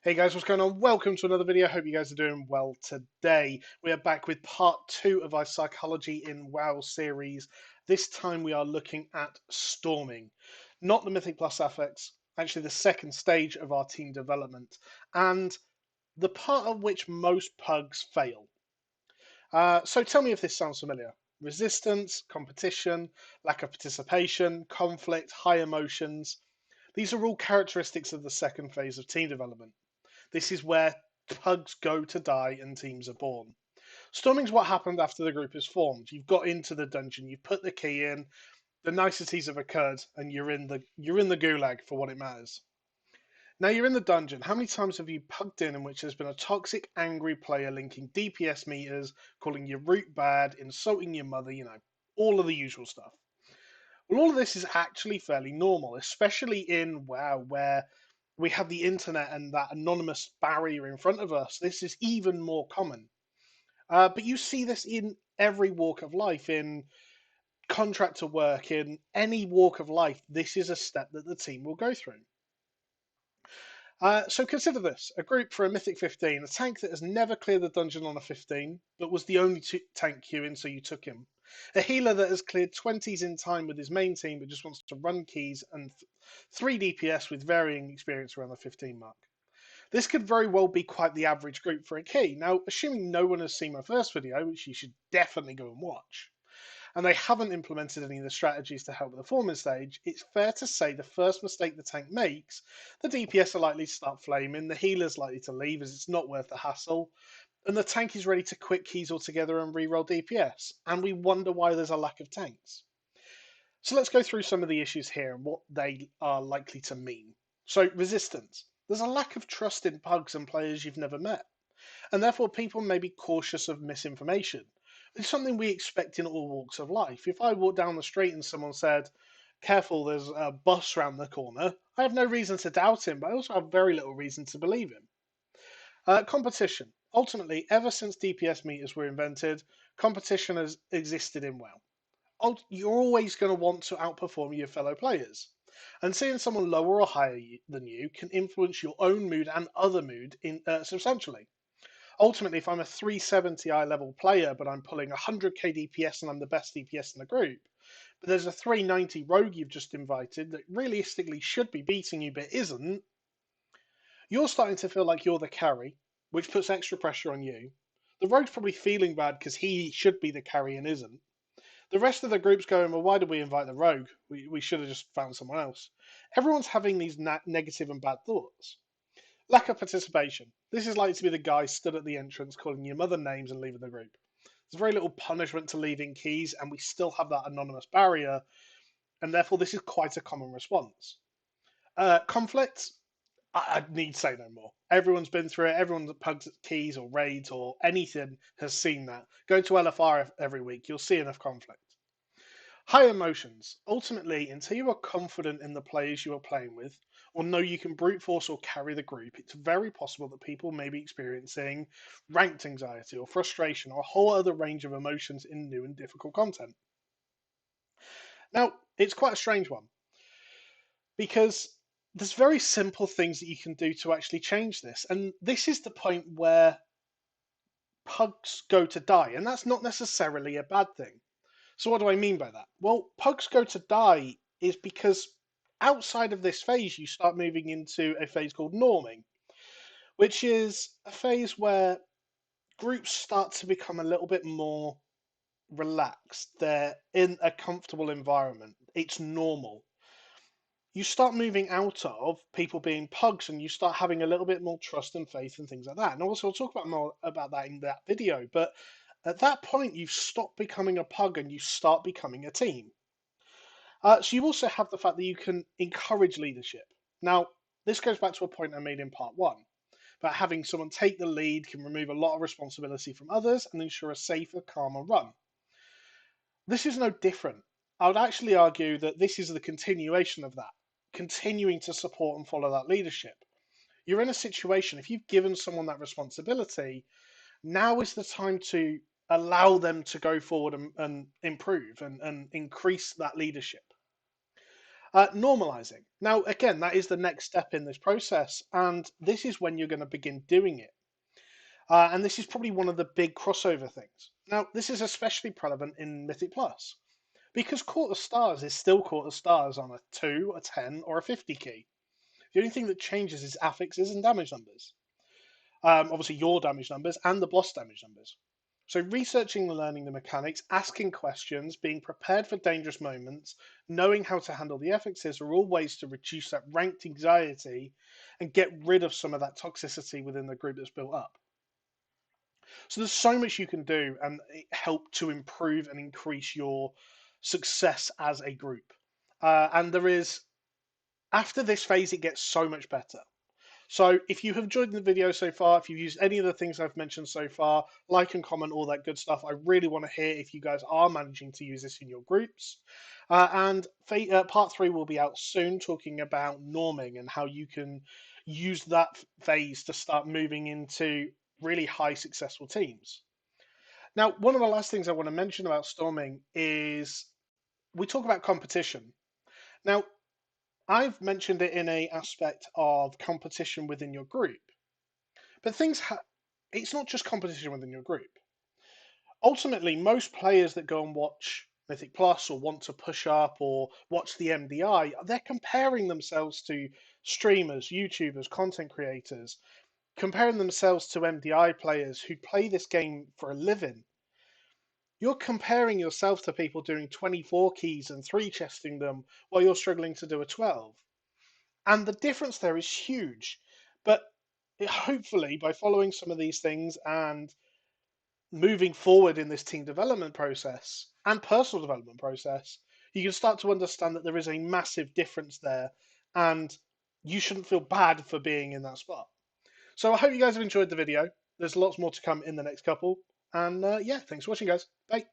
Hey guys, what's going on? Welcome to another video. Hope you guys are doing well today. We are back with part 2 of our Psychology in WoW series. This time we are looking at storming, not the Mythic Plus affects, actually the second stage of our team development, and the part of which most PuGs fail. So tell me if this sounds familiar. Resistance, competition, lack of participation, conflict, high emotions. These are all characteristics of the second phase of team development. This is where pugs go to die and teams are born. Storming's what happened after the group is formed. You've got into the dungeon, you've put the key in, the niceties have occurred, and you're in the gulag for what it matters. Now you're in the dungeon. How many times have you pugged in which there's been a toxic, angry player linking DPS meters, calling your root bad, insulting your mother, all of the usual stuff. Well, all of this is actually fairly normal, especially in WoW, where we have the internet and that anonymous barrier in front of us. This is even more common. But you see this in every walk of life, in contractor work, in any walk of life. This is a step that the team will go through. So consider this, a group for a Mythic 15, a tank that has never cleared the dungeon on a 15, but was the only tank queuing, so you took him. A healer that has cleared 20s in time with his main team, but just wants to run keys, and 3 DPS with varying experience around the 15 mark. This could very well be quite the average group for a key. Now, assuming no one has seen my first video, which you should definitely go and watch, and they haven't implemented any of the strategies to help with the forming stage, it's fair to say the first mistake the tank makes, the DPS are likely to start flaming, the healer's likely to leave as it's not worth the hassle, and the tank is ready to quit keys altogether and reroll DPS, and we wonder why there's a lack of tanks. So let's go through some of the issues here and what they are likely to mean. So resistance. There's a lack of trust in pugs and players you've never met, and therefore people may be cautious of misinformation. It's something we expect in all walks of life. If I walk down the street and someone said, careful, there's a bus round the corner, I have no reason to doubt him, but I also have very little reason to believe him. Competition. Ultimately, ever since DPS meters were invented, competition has existed in WoW. You're always going to want to outperform your fellow players. And seeing someone lower or higher than you can influence your own mood and other mood substantially. Ultimately, if I'm a 370 eye level player, but I'm pulling 100k DPS and I'm the best DPS in the group, but there's a 390 rogue you've just invited that realistically should be beating you but isn't, you're starting to feel like you're the carry, which puts extra pressure on you. The rogue's probably feeling bad because he should be the carry and isn't. The rest of the group's going, well, why did we invite the rogue? We should have just found someone else. Everyone's having these negative and bad thoughts. Lack of participation. This is likely to be the guy stood at the entrance calling your mother names and leaving the group. There's very little punishment to leaving keys, and we still have that anonymous barrier, and therefore this is quite a common response. Conflict. I need say no more. Everyone's been through it. Everyone that pugs keys or raids or anything has seen that. Go to LFR every week. You'll see enough conflict. High emotions. Ultimately, until you are confident in the players you are playing with, or know you can brute force or carry the group, it's very possible that people may be experiencing ranked anxiety or frustration or a whole other range of emotions in new and difficult content. Now, it's quite a strange one because there's very simple things that you can do to actually change this. And this is the point where pugs go to die, and that's not necessarily a bad thing. So what do I mean by that? Well, pugs go to die is because outside of this phase, you start moving into a phase called norming, which is a phase where groups start to become a little bit more relaxed. They're in a comfortable environment. It's normal. You start moving out of people being pugs and you start having a little bit more trust and faith and things like that. And also, I'll talk about more about that in that video. But at that point, you stop becoming a pug and you start becoming a team. So you also have the fact that you can encourage leadership. Now, this goes back to a point I made in part one about having someone take the lead can remove a lot of responsibility from others and ensure a safer, calmer run. This is no different. I would actually argue that this is the continuation of that, continuing to support and follow that leadership. You're in a situation, if you've given someone that responsibility, now is the time to allow them to go forward and improve and increase that leadership. Normalizing. Now, again, that is the next step in this process, and this is when you're going to begin doing it. And this is probably one of the big crossover things. Now, this is especially prevalent in Mythic Plus, because Court of Stars is still Court of Stars on a 2, a 10, or a 50 key. The only thing that changes is affixes and damage numbers. Obviously, your damage numbers and the boss damage numbers. So, researching and learning the mechanics, asking questions, being prepared for dangerous moments, knowing how to handle the affixes are all ways to reduce that ranked anxiety and get rid of some of that toxicity within the group that's built up. So, there's so much you can do and help to improve and increase your success as a group. And there is, after this phase, it gets so much better. So if you have enjoyed the video so far, if you've used any of the things I've mentioned so far, like and comment, all that good stuff. I really want to hear if you guys are managing to use this in your groups. And part 3 will be out soon, talking about norming and how you can use that phase to start moving into really high successful teams. Now, one of the last things I want to mention about storming is we talk about competition. Now, I've mentioned it in a aspect of competition within your group. But it's not just competition within your group. Ultimately, most players that go and watch Mythic Plus or want to push up or watch the MDI, they're comparing themselves to streamers, YouTubers, content creators, comparing themselves to MDI players who play this game for a living. You're comparing yourself to people doing 24 keys and 3 chesting them while you're struggling to do a 12. And the difference there is huge. But hopefully, by following some of these things and moving forward in this team development process and personal development process, you can start to understand that there is a massive difference there and you shouldn't feel bad for being in that spot. So I hope you guys have enjoyed the video. There's lots more to come in the next couple. And yeah, thanks for watching, guys. Bye.